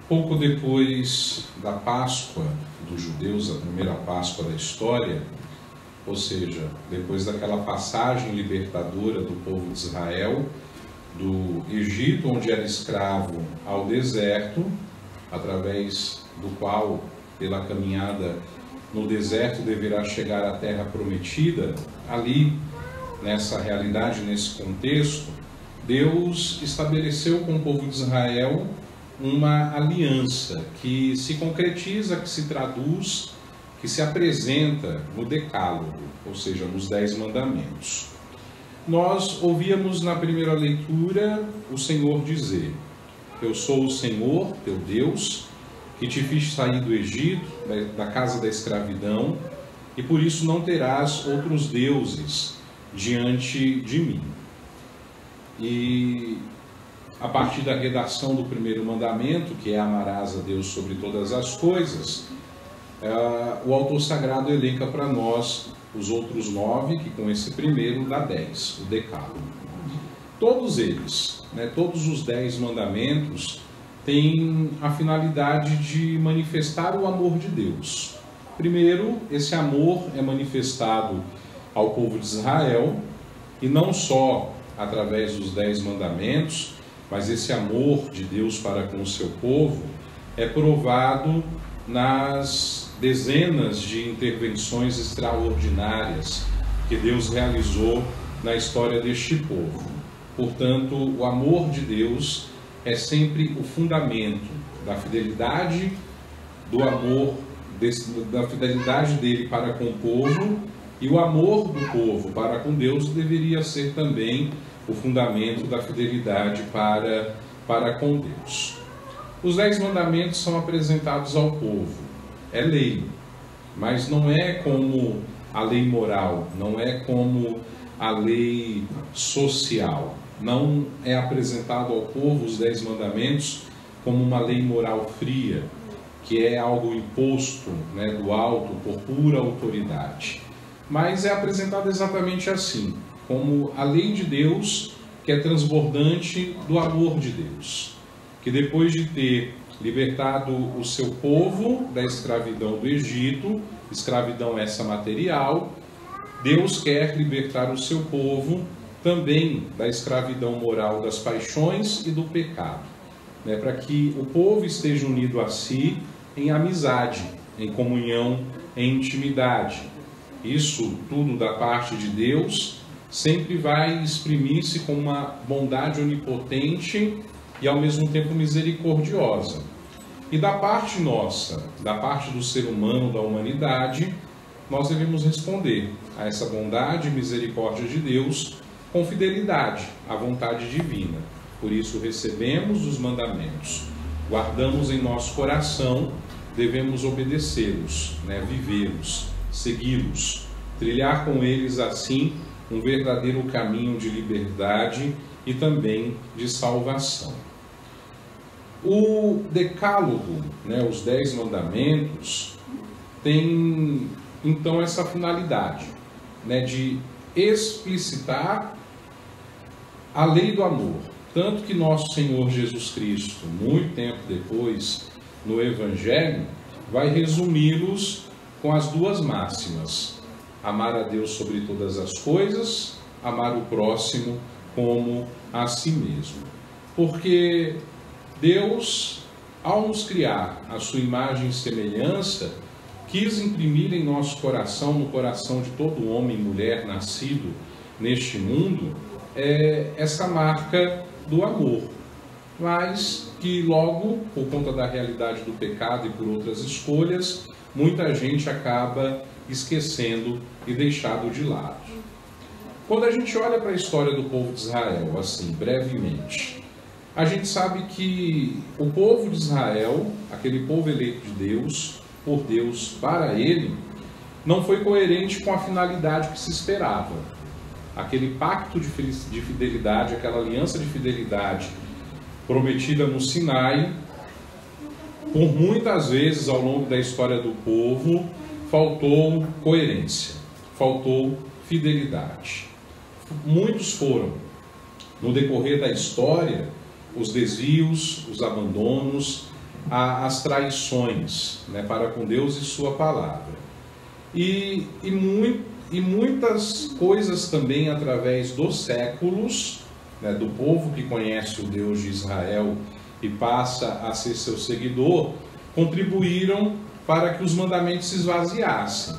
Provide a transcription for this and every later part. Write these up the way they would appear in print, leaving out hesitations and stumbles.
Pouco depois da Páscoa dos judeus, a primeira Páscoa da história, ou seja, depois daquela passagem libertadora do povo de Israel, do Egito, onde era escravo, ao deserto, através do qual, pela caminhada no deserto, deverá chegar à terra prometida. Ali, nessa realidade, nesse contexto, Deus estabeleceu com o povo de Israel uma aliança que se concretiza, que se traduz, que se apresenta no Decálogo, ou seja, nos 10 mandamentos. Nós ouvíamos na primeira leitura o Senhor dizer: eu sou o Senhor, teu Deus, que te fiz sair do Egito, da casa da escravidão, e por isso não terás outros deuses diante de mim. E a partir da redação do primeiro mandamento, que é amarás a Deus sobre todas as coisas, o autor sagrado elenca para nós os outros 9, que com esse primeiro dá 10, o Decálogo. Todos eles, todos os 10 mandamentos, têm a finalidade de manifestar o amor de Deus. Primeiro, esse amor é manifestado ao povo de Israel, e não só através dos 10 mandamentos, mas esse amor de Deus para com o seu povo é provado nas dezenas de intervenções extraordinárias que Deus realizou na história deste povo. Portanto, o amor de Deus é sempre o fundamento da fidelidade do amor, da fidelidade dele para com o povo, e o amor do povo para com Deus deveria ser também o fundamento da fidelidade para com Deus. Os 10 mandamentos são apresentados ao povo. É lei, mas não é como a lei moral, não é como a lei social. Não é apresentado ao povo os 10 mandamentos como uma lei moral fria, que é algo imposto do alto por pura autoridade. Mas é apresentado exatamente assim, como a lei de Deus, que é transbordante do amor de Deus, que depois de ter libertado o seu povo da escravidão do Egito, escravidão essa material, Deus quer libertar o seu povo também da escravidão moral das paixões e do pecado, para que o povo esteja unido a si em amizade, em comunhão, em intimidade. Isso tudo da parte de Deus sempre vai exprimir-se com uma bondade onipotente e ao mesmo tempo misericordiosa. E da parte nossa, da parte do ser humano, da humanidade, nós devemos responder a essa bondade e misericórdia de Deus com fidelidade à vontade divina. Por isso recebemos os mandamentos, guardamos em nosso coração, devemos obedecê-los, vivê-los, segui-los, trilhar com eles assim um verdadeiro caminho de liberdade e também de salvação. O Decálogo, os 10 mandamentos, tem então essa finalidade de explicitar a lei do amor. Tanto que nosso Senhor Jesus Cristo, muito tempo depois, no Evangelho, vai resumi-los com as duas máximas: amar a Deus sobre todas as coisas, amar o próximo como a si mesmo. Porque Deus, ao nos criar a sua imagem e semelhança, quis imprimir em nosso coração, no coração de todo homem e mulher nascido neste mundo, essa marca do amor. Mas que logo, por conta da realidade do pecado e por outras escolhas, muita gente acaba esquecendo e deixado de lado. Quando a gente olha para a história do povo de Israel, assim, brevemente, a gente sabe que o povo de Israel, aquele povo eleito de Deus, por Deus, para ele, não foi coerente com a finalidade que se esperava. Aquele pacto de fidelidade, aquela aliança de fidelidade prometida no Sinai, por muitas vezes ao longo da história do povo, faltou coerência, faltou fidelidade. Muitos foram, no decorrer da história, os desvios, os abandonos, as traições, né, para com Deus e sua palavra. E muitas coisas também através dos séculos, né, do povo que conhece o Deus de Israel e passa a ser seu seguidor, contribuíram para que os mandamentos se esvaziassem,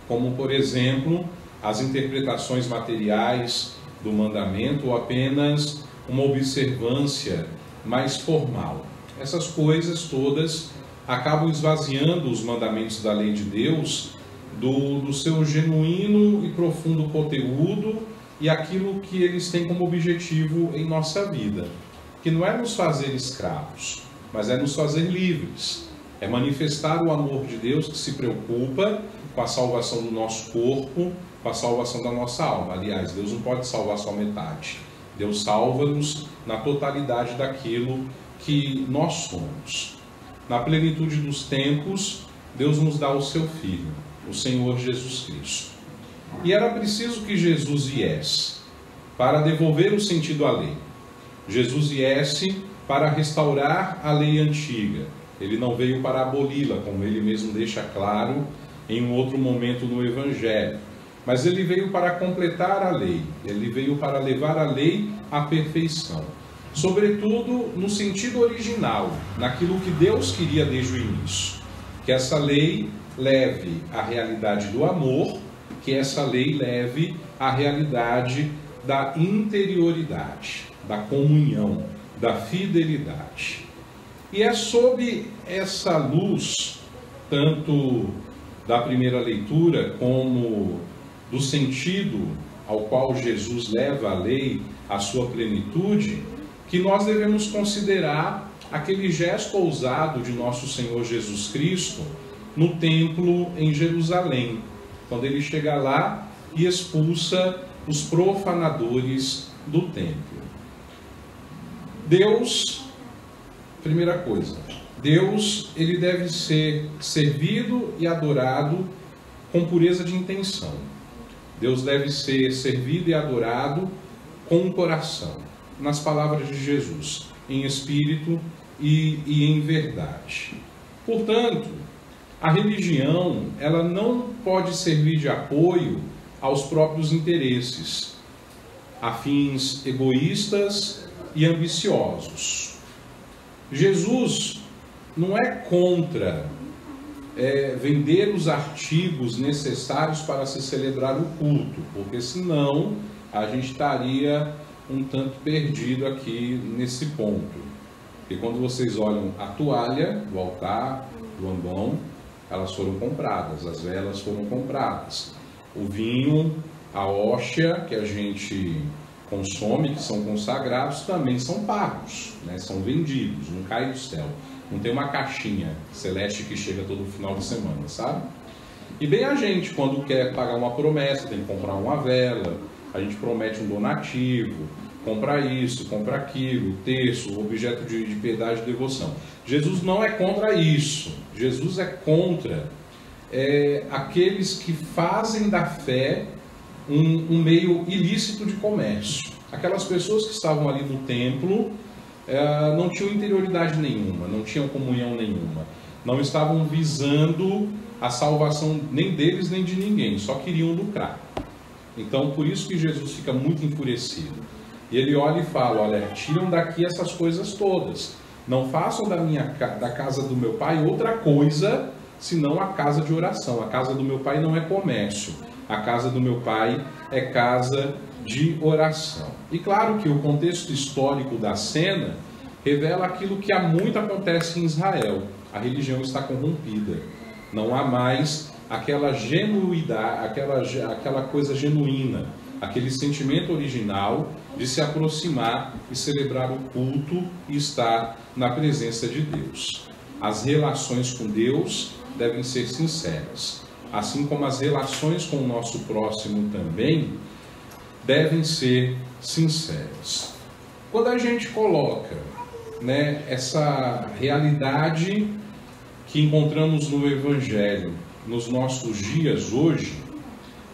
como, por exemplo, as interpretações materiais do mandamento ou apenas uma observância mais formal. Essas coisas todas acabam esvaziando os mandamentos da lei de Deus do seu genuíno e profundo conteúdo e aquilo que eles têm como objetivo em nossa vida, que não é nos fazer escravos, mas é nos fazer livres. É manifestar o amor de Deus que se preocupa com a salvação do nosso corpo, com a salvação da nossa alma. Aliás, Deus não pode salvar só metade. Deus salva-nos na totalidade daquilo que nós somos. Na plenitude dos tempos, Deus nos dá o seu Filho, o Senhor Jesus Cristo. E era preciso que Jesus viesse para devolver o sentido à lei. Jesus viesse para restaurar a lei antiga. Ele não veio para aboli-la, como ele mesmo deixa claro em um outro momento no Evangelho. Mas ele veio para completar a lei. Ele veio para levar a lei à perfeição. Sobretudo no sentido original, naquilo que Deus queria desde o início. Que essa lei leve à realidade do amor, que essa lei leve à realidade da interioridade, da comunhão, da fidelidade. E é sob essa luz, tanto da primeira leitura como do sentido ao qual Jesus leva a lei à sua plenitude, que nós devemos considerar aquele gesto ousado de nosso Senhor Jesus Cristo no templo em Jerusalém, quando ele chega lá e expulsa os profanadores do templo. Deus, primeira coisa, Deus, ele deve ser servido e adorado com pureza de intenção. Deus deve ser servido e adorado com o coração, nas palavras de Jesus, em espírito e em verdade. Portanto, a religião, ela não pode servir de apoio aos próprios interesses, a fins egoístas e ambiciosos. Jesus não é contra vender os artigos necessários para se celebrar o culto, porque senão a gente estaria um tanto perdido aqui nesse ponto. Porque quando vocês olham a toalha do altar, do ambão, elas foram compradas, as velas foram compradas. O vinho, a hóstia que a gente consome, que são consagrados, também são pagos, né? São vendidos, não cai do céu. Não tem uma caixinha celeste que chega todo final de semana, sabe? E bem a gente, quando quer pagar uma promessa, tem que comprar uma vela, a gente promete um donativo, compra isso, compra aquilo, terço, objeto de piedade e devoção. Jesus não é contra isso. Jesus é contra aqueles que fazem da fé um meio ilícito de comércio. Aquelas pessoas que estavam ali no templo não tinham interioridade nenhuma, não tinham comunhão nenhuma, não estavam visando a salvação nem deles nem de ninguém, só queriam lucrar. Então, por isso que Jesus fica muito enfurecido. E ele olha e fala, olha, tiram daqui essas coisas todas. Não façam da casa do meu pai outra coisa, senão a casa de oração. A casa do meu pai não é comércio. A casa do meu pai é casa de oração. E claro que o contexto histórico da cena revela aquilo que há muito acontece em Israel. A religião está corrompida. Não há mais aquela genuidade, aquela coisa genuína, aquele sentimento original de se aproximar e celebrar o culto e estar na presença de Deus. As relações com Deus devem ser sinceras, assim como as relações com o nosso próximo também devem ser sinceras. Quando a gente coloca, né, essa realidade que encontramos no Evangelho nos nossos dias hoje,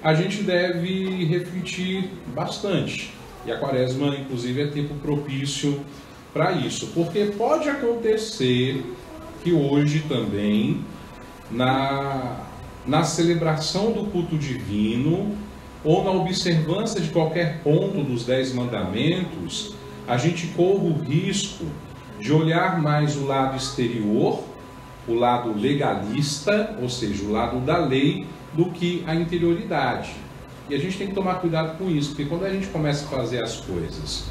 a gente deve refletir bastante. E a Quaresma, inclusive, é tempo propício para isso. Porque pode acontecer que hoje também, na celebração do culto divino, ou na observância de qualquer ponto dos 10 mandamentos, a gente corre o risco de olhar mais o lado exterior, o lado legalista, ou seja, o lado da lei, do que a interioridade. E a gente tem que tomar cuidado com isso, porque quando a gente começa a fazer as coisas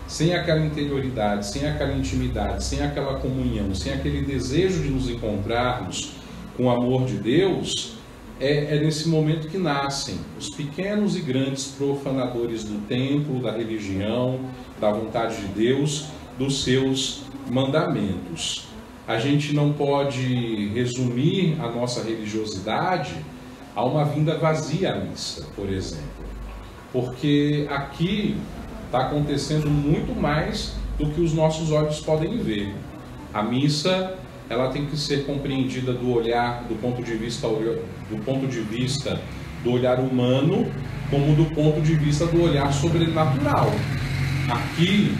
sem aquela interioridade, sem aquela intimidade, sem aquela comunhão, sem aquele desejo de nos encontrarmos com o amor de Deus, é nesse momento que nascem os pequenos e grandes profanadores do templo, da religião, da vontade de Deus, dos seus mandamentos. A gente não pode resumir a nossa religiosidade a uma vinda vazia à missa, por exemplo, porque aqui está acontecendo muito mais do que os nossos olhos podem ver. A missa, ela tem que ser compreendida do olhar, do ponto de vista do olhar humano, como do ponto de vista do olhar sobrenatural. Aqui,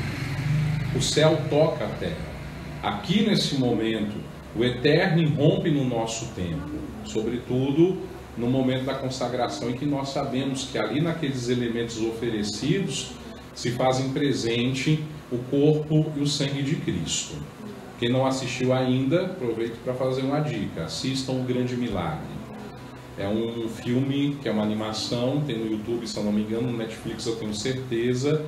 o céu toca a terra. Aqui, nesse momento, o eterno irrompe no nosso tempo, sobretudo no momento da consagração, em que nós sabemos que ali naqueles elementos oferecidos se fazem presente o corpo e o sangue de Cristo. Quem não assistiu ainda, aproveito para fazer uma dica: assistam O Grande Milagre. É um filme que é uma animação, tem no YouTube, se eu não me engano, no Netflix eu tenho certeza,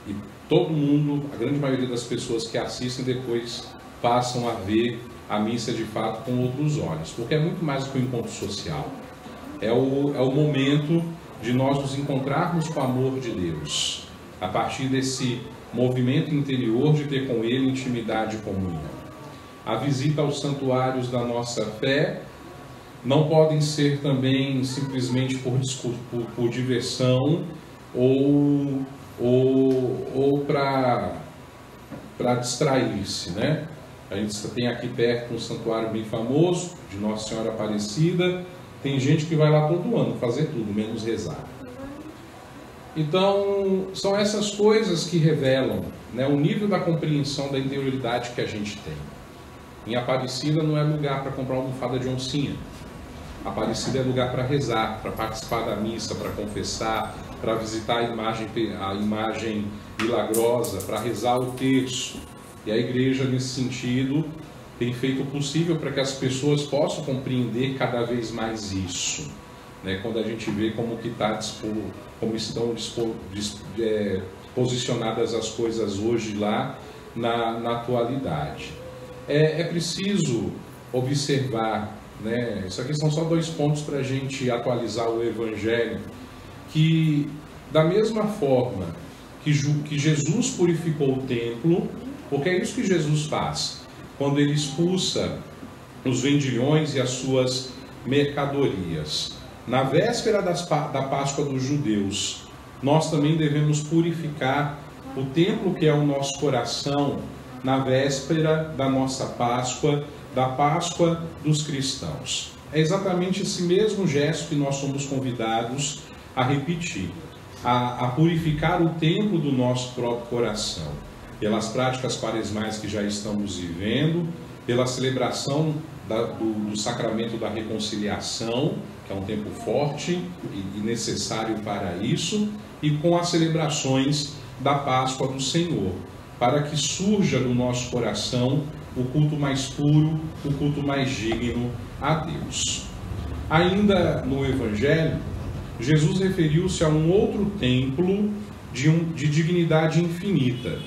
e todo mundo, a grande maioria das pessoas que assistem depois passam a ver a missa de fato com outros olhos, porque é muito mais do que um encontro social. É o momento de nós nos encontrarmos com o amor de Deus, a partir desse movimento interior de ter com Ele intimidade e comunhão. A visita aos santuários da nossa fé não podem ser também simplesmente por diversão ou para distrair-se, né? A gente tem aqui perto um santuário bem famoso, de Nossa Senhora Aparecida. Tem gente que vai lá todo ano fazer tudo, menos rezar. Então, são essas coisas que revelam, né, o nível da compreensão da interioridade que a gente tem. Em Aparecida não é lugar para comprar uma almofada de oncinha. Aparecida é lugar para rezar, para participar da missa, para confessar, para visitar a imagem milagrosa, para rezar o terço. E a igreja, nesse sentido, tem feito o possível para que as pessoas possam compreender cada vez mais isso, né? Quando a gente vê como estão posicionadas as coisas hoje lá na atualidade. É preciso observar, né? Isso aqui são só 2 pontos para a gente atualizar o Evangelho, que da mesma forma que Jesus purificou o templo, porque é isso que Jesus faz quando ele expulsa os vendilhões e as suas mercadorias. Na véspera da Páscoa dos judeus, nós também devemos purificar o templo que é o nosso coração, na véspera da nossa Páscoa, da Páscoa dos cristãos. É exatamente esse mesmo gesto que nós somos convidados a repetir, a purificar o templo do nosso próprio coração, pelas práticas quaresmais que já estamos vivendo, pela celebração do sacramento da reconciliação, que é um tempo forte e necessário para isso, e com as celebrações da Páscoa do Senhor, para que surja do nosso coração o culto mais puro, o culto mais digno a Deus. Ainda no Evangelho, Jesus referiu-se a um outro templo de dignidade infinita,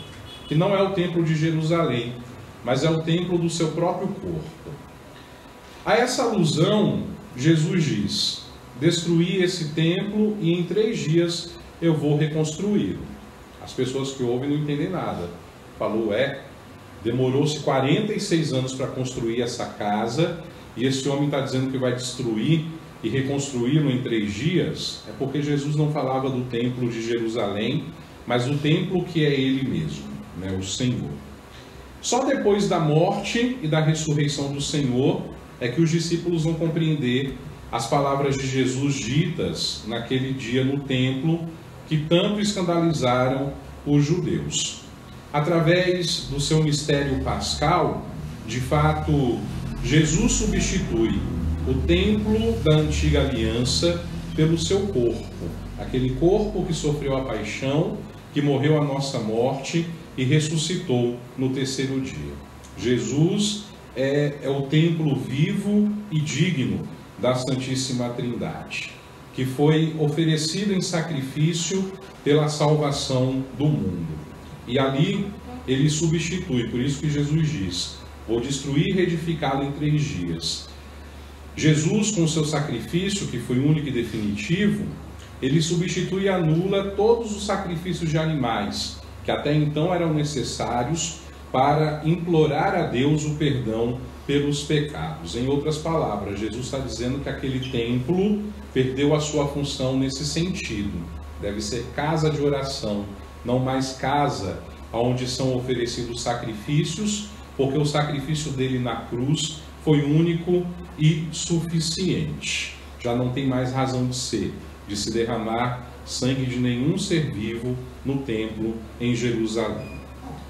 que não é o templo de Jerusalém, mas é o templo do seu próprio corpo. A essa alusão, Jesus diz: destruí esse templo e em 3 dias eu vou reconstruí-lo. As pessoas que ouvem não entendem nada. Falou, demorou-se 46 anos para construir essa casa, e esse homem está dizendo que vai destruir e reconstruí-lo em 3 dias. É porque Jesus não falava do templo de Jerusalém, mas do templo que é Ele mesmo, né, o Senhor. Só depois da morte e da ressurreição do Senhor é que os discípulos vão compreender as palavras de Jesus ditas naquele dia no templo, que tanto escandalizaram os judeus. Através do seu mistério pascal, De fato, Jesus substitui o templo da antiga aliança pelo seu corpo, aquele corpo que sofreu a paixão, que morreu a nossa morte e ressuscitou no terceiro dia. Jesus é o templo vivo e digno da Santíssima Trindade, que foi oferecido em sacrifício pela salvação do mundo. E ali ele substitui, por isso que Jesus diz: vou destruir e reedificá-lo em 3 dias. Jesus, com o seu sacrifício, que foi único e definitivo, ele substitui e anula todos os sacrifícios de animais, que até então eram necessários para implorar a Deus o perdão pelos pecados. Em outras palavras, Jesus está dizendo que aquele templo perdeu a sua função nesse sentido. Deve ser casa de oração, não mais casa onde são oferecidos sacrifícios, porque o sacrifício dele na cruz foi único e suficiente. Já não tem mais razão de ser, de se derramar sangue de nenhum ser vivo no templo em Jerusalém.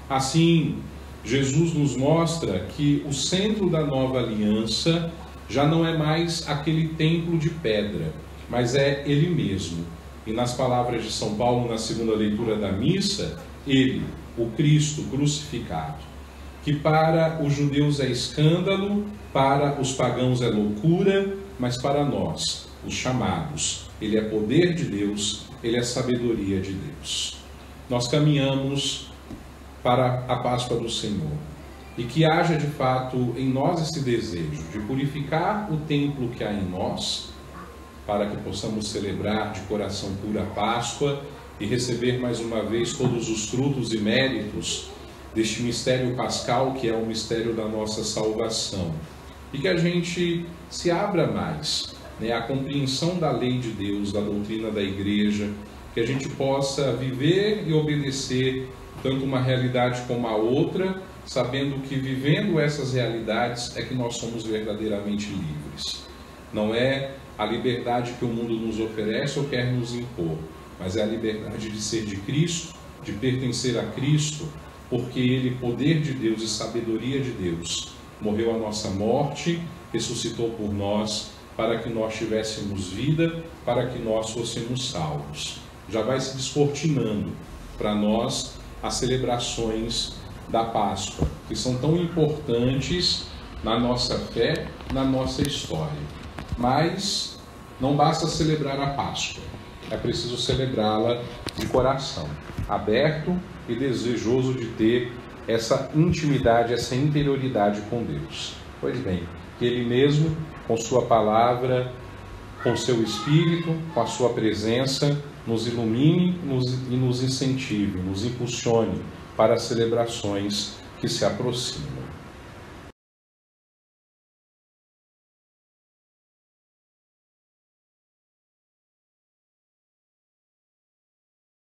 Assim, Jesus nos mostra que o centro da nova aliança já não é mais aquele templo de pedra, mas é ele mesmo. E nas palavras de São Paulo, na segunda leitura da missa, ele, o Cristo crucificado, que para os judeus é escândalo, para os pagãos é loucura, mas para nós, os chamados, ele é poder de Deus, ele é sabedoria de Deus. Nós caminhamos para a Páscoa do Senhor, e que haja de fato em nós esse desejo de purificar o templo que há em nós, para que possamos celebrar de coração puro a Páscoa e receber mais uma vez todos os frutos e méritos deste mistério pascal, que é o mistério da nossa salvação. E que a gente se abra mais, né, à compreensão da lei de Deus, da doutrina da Igreja, que a gente possa viver e obedecer tanto uma realidade como a outra, sabendo que vivendo essas realidades é que nós somos verdadeiramente livres. Não é a liberdade que o mundo nos oferece ou quer nos impor, mas é a liberdade de ser de Cristo, de pertencer a Cristo, porque Ele, poder de Deus e sabedoria de Deus, morreu a nossa morte, ressuscitou por nós, para que nós tivéssemos vida, para que nós fôssemos salvos. Já vai se descortinando para nós as celebrações da Páscoa, que são tão importantes na nossa fé, na nossa história. Mas não basta celebrar a Páscoa, é preciso celebrá-la de coração aberto e desejoso de ter essa intimidade, essa interioridade com Deus. Pois bem, que Ele mesmo, com sua palavra, com seu Espírito, com a sua presença, nos ilumine e nos incentive, nos impulsione para as celebrações que se aproximam.